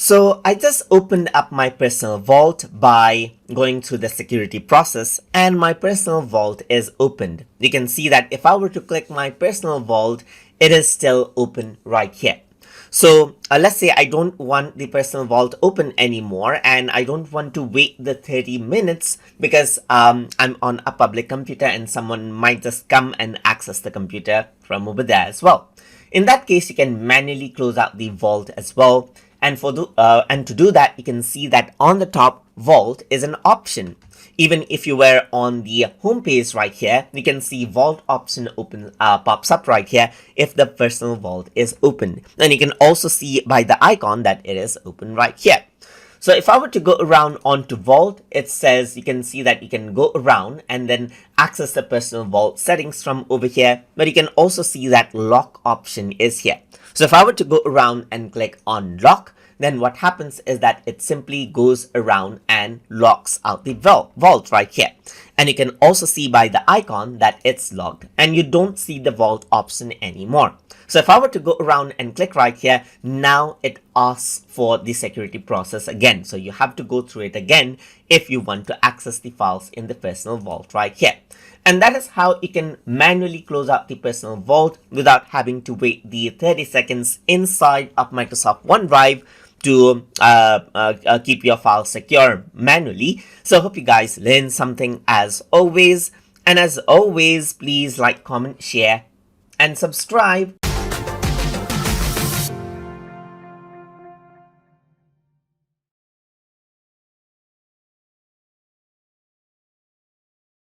So I just opened up my personal vault by going through the security process, and my personal vault is opened. You can see that if I were to click my personal vault, it is still open right here. So let's say I don't want the personal vault open anymore, and I don't want to wait the 30 minutes because I'm on a public computer and someone might just come and access the computer from over there as well. In that case, you can manually close out the vault as well. And to do that, you can see that on the top, vault is an option. Even if you were on the home page right here, you can see vault option pops up right here if the personal vault is open. And you can also see by the icon that it is open right here. So if I were to go around onto vault, it says you can see that you can go around and then access the personal vault settings from over here. But you can also see that lock option is here. So if I were to go around and click on lock, then what happens is that it simply goes around and locks out the vault right here. And you can also see by the icon that it's locked and you don't see the vault option anymore. So if I were to go around and click right here, now it asks for the security process again. So you have to go through it again if you want to access the files in the personal vault right here. And that is how you can manually close out the personal vault without having to wait the 30 seconds inside of Microsoft OneDrive to keep your files secure manually. So I hope you guys learned something as always. And as always, please like, comment, share, and subscribe.